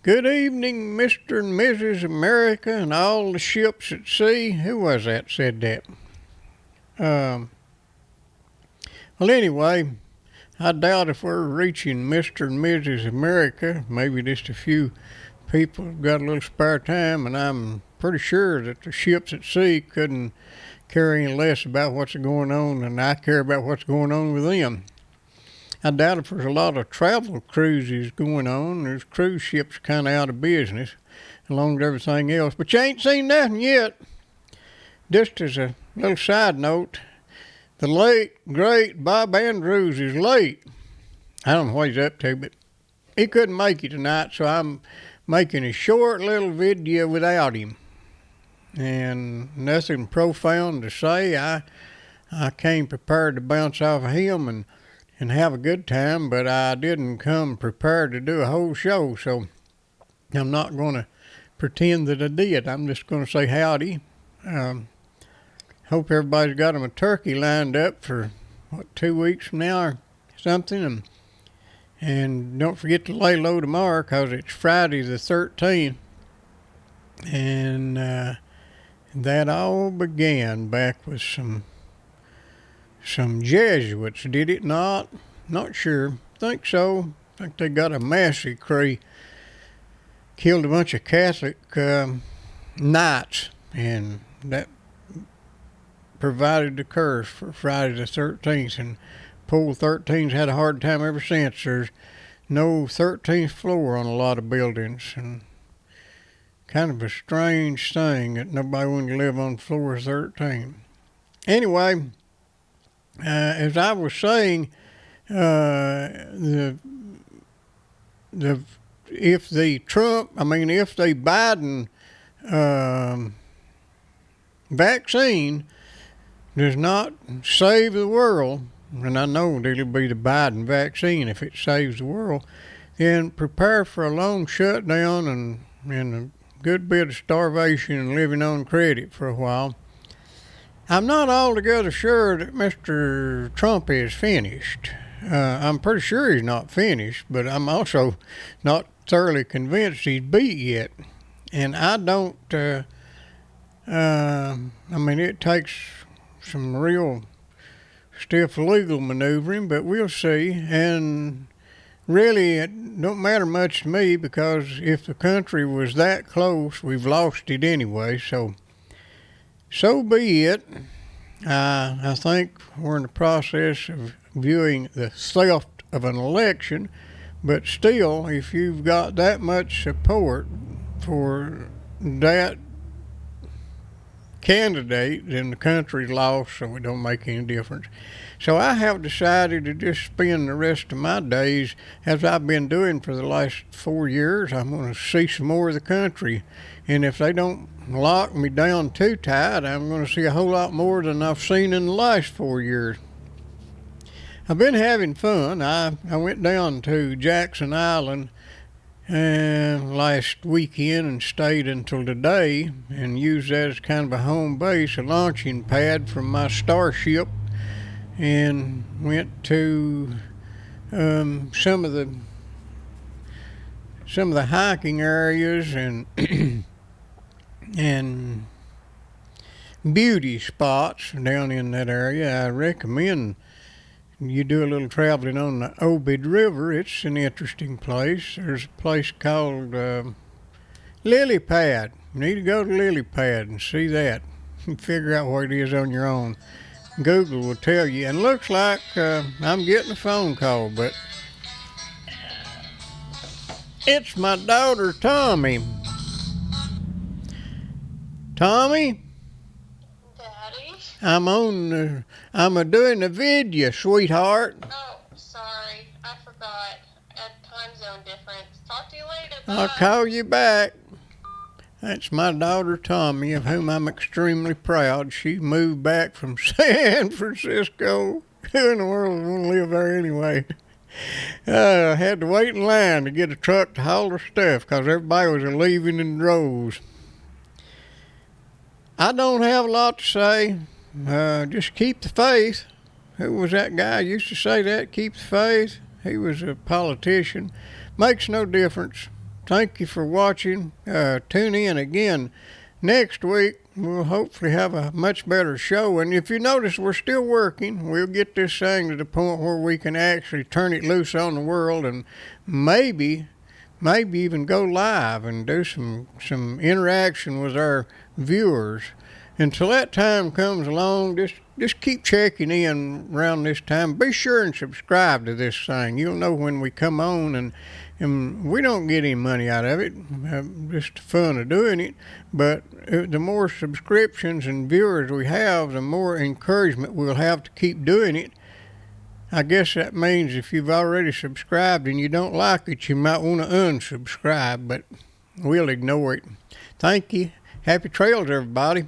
Good evening, Mr. and Mrs. America and all the ships at sea. Who was that said that? Um, well, anyway, I doubt if we're reaching Mr. and Mrs. America. Maybe just a few people have got a little spare time, and I'm pretty sure that the ships at sea couldn't care any less about what's going on than I care about what's going on with them. I doubt if there's a lot of travel cruises going on. There's cruise ships kind of out of business, along with everything else. But you ain't seen nothing yet. Just as a little side note, the late, great Bob Andrews is late. I don't know what he's up to, but he couldn't make it tonight, so I'm making a short little video without him. And nothing profound to say. I came prepared to bounce off of him and have a good time, but I didn't come prepared to do a whole show, so I'm not going to pretend that I did. I'm just going to say howdy. Hope everybody's got them a turkey lined up for, 2 weeks from now or something. And don't forget to lay low tomorrow because it's Friday the 13th. And that all began back with some Jesuits, did it not? Not sure. Think so. Think they got a massacre. Killed a bunch of Catholic knights, and that provided the curse for Friday the 13th. And Pole 13's had a hard time ever since. There's no 13th floor on a lot of buildings, and kind of a strange thing that nobody wanted to live on floor 13. Anyway, as I was saying, if the Biden vaccine does not save the world, and I know that it'll be the Biden vaccine if it saves the world, then prepare for a long shutdown and a good bit of starvation and living on credit for a while. I'm not altogether sure that Mr. Trump is finished. I'm pretty sure he's not finished, but I'm also not thoroughly convinced he's beat yet. And I don't, it takes some real stiff legal maneuvering, but we'll see. And really, it don't matter much to me because if the country was that close, we've lost it anyway, so be it. I think we're in the process of viewing the theft of an election, but still, if you've got that much support for that candidate, then the country's lost, so it don't make any difference. So I have decided to just spend the rest of my days, as I've been doing for the last 4 years. I'm going to see some more of the country, and if they don't lock me down too tight, I'm going to see a whole lot more than I've seen in the last 4 years. I've been having fun. I went down to Jackson Island last weekend and stayed until today and used that as kind of a home base, a launching pad from my Starship, and went to some of the hiking areas and and beauty spots down in that area. I recommend you do a little traveling on the Obed River. It's an interesting place. There's a place called Lily Pad. You need to go to Lily Pad and see that. Figure out what it is on your own. Google will tell you. And looks like I'm getting a phone call, but it's my daughter Tommy. Tommy? Daddy? I'm doing a video, sweetheart. Oh, sorry. I forgot. At time zone difference. Talk to you later. Bye. I'll call you back. That's my daughter Tommy, of whom I'm extremely proud. She moved back from San Francisco. Who in the world is going to live there anyway? I had to wait in line to get a truck to haul her stuff because everybody was leaving in droves. I don't have a lot to say. Just keep the faith. Who was that guy who used to say that? Keep the faith. He was a politician. Makes no difference. thank you for watching. Tune in again next week. We'll hopefully have a much better show. And if you notice, we're still working. We'll get this thing to the point where we can actually turn it loose on the world and maybe even go live and do some interaction with our viewers. Until that time comes along, just keep checking in around this time. Be sure and subscribe to this thing. You'll know when we come on, and we don't get any money out of it, just the fun of doing it. But the more subscriptions and viewers we have, the more encouragement we'll have to keep doing it. I guess that means if you've already subscribed and you don't like it, you might want to unsubscribe, but we'll ignore it. Thank you. Happy trails, everybody.